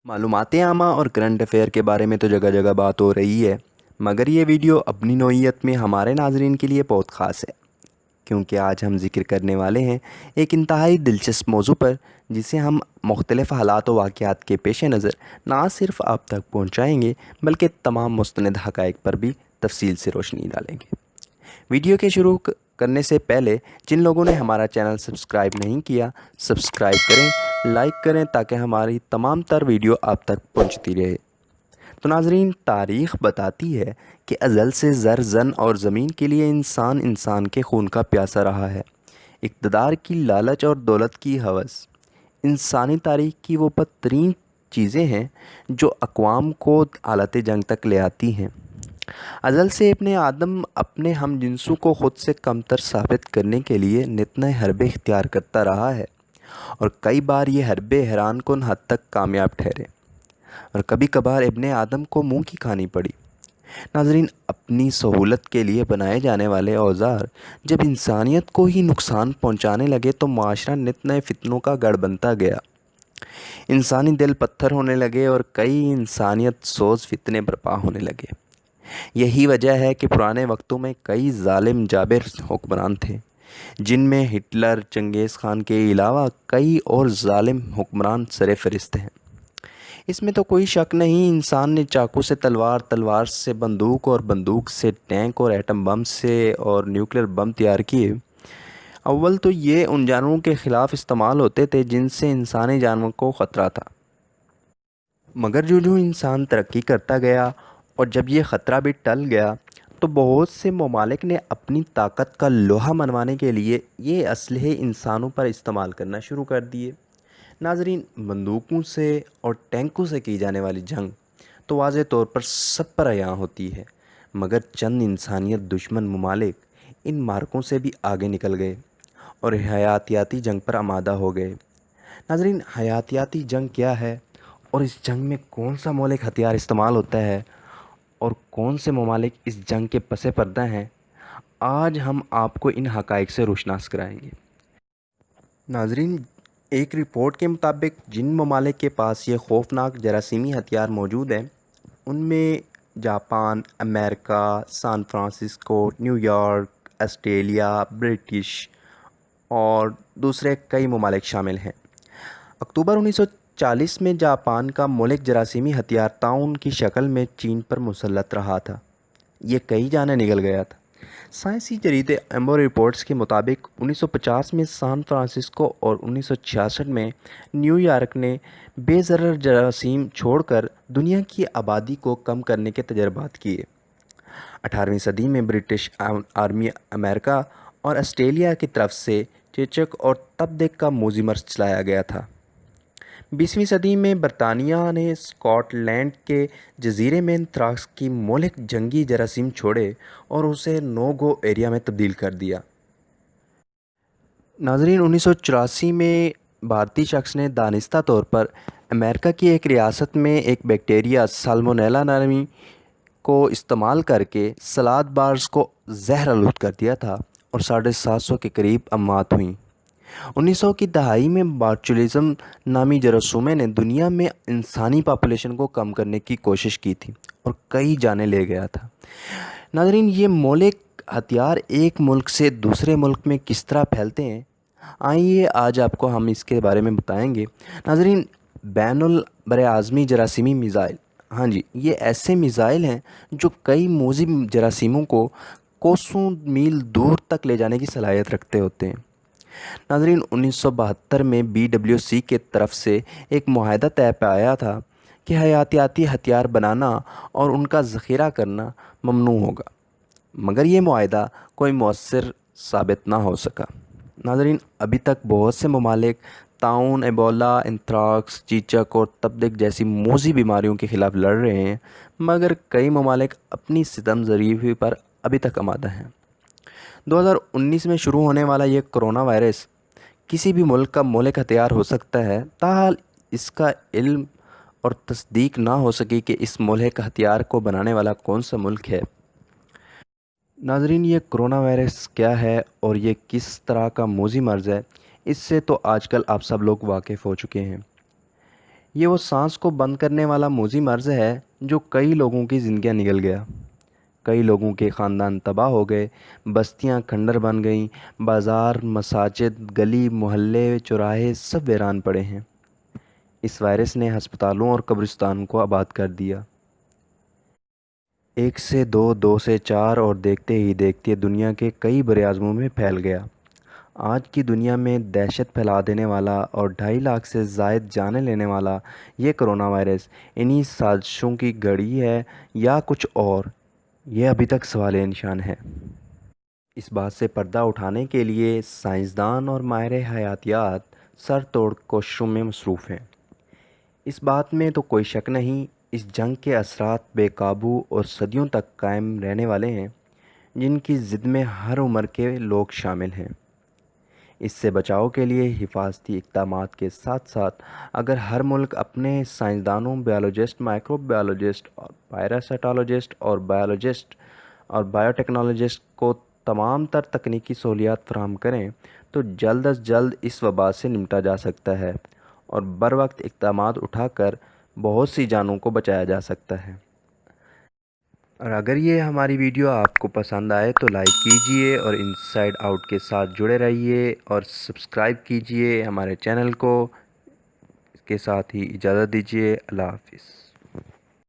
معلومات عامہ اور کرنٹ افیئر کے بارے میں تو جگہ جگہ بات ہو رہی ہے، مگر یہ ویڈیو اپنی نوعیت میں ہمارے ناظرین کے لیے بہت خاص ہے، کیونکہ آج ہم ذکر کرنے والے ہیں ایک انتہائی دلچسپ موضوع پر، جسے ہم مختلف حالات و واقعات کے پیش نظر نہ صرف آپ تک پہنچائیں گے، بلکہ تمام مستند حقائق پر بھی تفصیل سے روشنی ڈالیں گے۔ ویڈیو کے شروع کرنے سے پہلے جن لوگوں نے ہمارا چینل سبسکرائب نہیں کیا، سبسکرائب کریں، لائک کریں تاکہ ہماری تمام تر ویڈیو آپ تک پہنچتی رہے۔ تو ناظرین، تاریخ بتاتی ہے کہ ازل سے زن اور زمین کے لیے انسان کے خون کا پیاسا رہا ہے۔ اقتدار کی لالچ اور دولت کی ہوس انسانی تاریخ کی وہ بدترین چیزیں ہیں جو اقوام کو حالت جنگ تک لے آتی ہیں۔ ازل سے ابن آدم اپنے ہم جنسوں کو خود سے کمتر ثابت کرنے کے لیے نت نئے حربے اختیار کرتا رہا ہے، اور کئی بار یہ حربے حیران کن حد تک کامیاب ٹھہرے، اور کبھی کبھار ابن آدم کو منہ کی کھانی پڑی۔ ناظرین، اپنی سہولت کے لیے بنائے جانے والے اوزار جب انسانیت کو ہی نقصان پہنچانے لگے تو معاشرہ نت نئے فتنوں کا گڑھ بنتا گیا۔ انسانی دل پتھر ہونے لگے اور کئی انسانیت سوز فتنے برپا ہونے لگے۔ یہی وجہ ہے کہ پرانے وقتوں میں کئی ظالم جابر حکمران تھے، جن میں ہٹلر، چنگیز خان کے علاوہ کئی اور ظالم حکمران سر فہرست ہیں۔ اس میں تو کوئی شک نہیں، انسان نے چاقو سے تلوار، تلوار سے بندوق اور بندوق سے ٹینک اور ایٹم بم سے اور نیوکلیر بم تیار کیے۔ اول تو یہ ان جانوروں کے خلاف استعمال ہوتے تھے جن سے انسانی جانوروں کو خطرہ تھا، مگر جو انسان ترقی کرتا گیا اور جب یہ خطرہ بھی ٹل گیا تو بہت سے ممالک نے اپنی طاقت کا لوہا منوانے کے لیے یہ اسلحے انسانوں پر استعمال کرنا شروع کر دیے۔ ناظرین، بندوقوں سے اور ٹینکوں سے کی جانے والی جنگ تو واضح طور پر سب پر عیاں ہوتی ہے، مگر چند انسانیت دشمن ممالک ان مارکوں سے بھی آگے نکل گئے اور حیاتیاتی جنگ پر آمادہ ہو گئے۔ ناظرین، حیاتیاتی جنگ کیا ہے اور اس جنگ میں کون سا مہلک ہتھیار استعمال ہوتا ہے اور کون سے ممالک اس جنگ کے پس پردہ ہیں، آج ہم آپ کو ان حقائق سے روشناس کرائیں گے۔ ناظرین، ایک رپورٹ کے مطابق جن ممالک کے پاس یہ خوفناک جراثیمی ہتھیار موجود ہیں، ان میں جاپان، امریکہ، San Francisco, New York, Australia, British اور دوسرے کئی ممالک شامل ہیں۔ اکتوبر 1940 میں جاپان کا ملک جراثیمی ہتھیار طاعون کی شکل میں چین پر مسلط رہا تھا۔ یہ کئی جانیں نگل گیا تھا۔ سائنسی جریدے ایمبو رپورٹس کے مطابق 1950 میں سان فرانسسکو اور 1966 میں نیو یارک نے بے ضرر جراثیم چھوڑ کر دنیا کی آبادی کو کم کرنے کے تجربات کیے۔ 18ویں صدی میں برٹش آرمی امریکہ اور آسٹریلیا کی طرف سے چیچک اور تپ کا موذی مرض چلایا گیا تھا۔ 20ویں صدی میں برطانیہ نے اسکاٹ لینڈ کے جزیرے میں انتھراکس کی مہلک جنگی جراثیم چھوڑے اور اسے نو گو ایریا میں تبدیل کر دیا۔ ناظرین، 1984 میں بھارتی شخص نے دانستہ طور پر امریکہ کی ایک ریاست میں ایک بیکٹیریا سالمونیلا نامی کو استعمال کر کے سلاد بارز کو زہر آلود کر دیا تھا اور 750 کے قریب اموات ہوئیں۔ 1900 کی دہائی میں باٹچولزم نامی جراثومے نے دنیا میں انسانی پاپولیشن کو کم کرنے کی کوشش کی تھی اور کئی جانیں لے گیا تھا۔ ناظرین، یہ مہلک ہتھیار ایک ملک سے دوسرے ملک میں کس طرح پھیلتے ہیں، آئیے آج آپ کو ہم اس کے بارے میں بتائیں گے۔ ناظرین، بین البراعظمی جراثیمی میزائل، ہاں جی، یہ ایسے میزائل ہیں جو کئی موذی جراثیموں کو کوسوں میل دور تک لے جانے کی صلاحیت رکھتے ہوتے ہیں۔ ناظرین، 1972 میں BWC کے طرف سے ایک معاہدہ طے پایا تھا کہ حیاتیاتی ہتھیار بنانا اور ان کا ذخیرہ کرنا ممنوع ہوگا، مگر یہ معاہدہ کوئی مؤثر ثابت نہ ہو سکا۔ ناظرین، ابھی تک بہت سے ممالک طاعون، ایبولا، انتھراکس، چیچک اور تپ جیسی موذی بیماریوں کے خلاف لڑ رہے ہیں، مگر کئی ممالک اپنی ستم ظریفی پر ابھی تک آمادہ ہیں۔ 2019 میں شروع ہونے والا یہ کرونا وائرس کسی بھی ملک کا مہلک ہتھیار ہو سکتا ہے، تاحال اس کا علم اور تصدیق نہ ہو سکی کہ اس مہلک ہتھیار کو بنانے والا کون سا ملک ہے۔ ناظرین، یہ کرونا وائرس کیا ہے اور یہ کس طرح کا موذی مرض ہے، اس سے تو آج کل آپ سب لوگ واقف ہو چکے ہیں۔ یہ وہ سانس کو بند کرنے والا موذی مرض ہے جو کئی لوگوں کی زندگیاں نگل گیا، کئی لوگوں کے خاندان تباہ ہو گئے، بستیاں کھنڈر بن گئیں، بازار، مساجد، گلی محلے، چوراہے سب ویران پڑے ہیں۔ اس وائرس نے ہسپتالوں اور قبرستانوں کو آباد کر دیا۔ 1 سے 2، 2 سے 4 اور دیکھتے ہی دیکھتے دنیا کے کئی براعظموں میں پھیل گیا۔ آج کی دنیا میں دہشت پھیلا دینے والا اور 2.5 لاکھ سے زائد جانیں لینے والا یہ کرونا وائرس انہی سازشوں کی گھڑی ہے یا کچھ اور، یہ ابھی تک سوال نشان ہے۔ اس بات سے پردہ اٹھانے کے لیے سائنسدان اور ماہر حیاتیات سر توڑ کوششوں میں مصروف ہیں۔ اس بات میں تو کوئی شک نہیں، اس جنگ کے اثرات بے قابو اور صدیوں تک قائم رہنے والے ہیں، جن کی زد میں ہر عمر کے لوگ شامل ہیں۔ اس سے بچاؤ کے لیے حفاظتی اقدامات کے ساتھ ساتھ اگر ہر ملک اپنے سائنسدانوں، بیولوجسٹ، مائکرو بایولوجسٹ اور پیراسائٹولوجسٹ اور بایولوجسٹ اور بایو ٹیکنالوجسٹ کو تمام تر تکنیکی سہولیات فراہم کریں تو جلد از جلد اس وبا سے نمٹا جا سکتا ہے اور بروقت اقدامات اٹھا کر بہت سی جانوں کو بچایا جا سکتا ہے۔ اور اگر یہ ہماری ویڈیو آپ کو پسند آئے تو لائک کیجئے اور انسائیڈ آؤٹ کے ساتھ جڑے رہیے اور سبسکرائب کیجئے ہمارے چینل کو۔ اس کے ساتھ ہی اجازت دیجیے، اللہ حافظ۔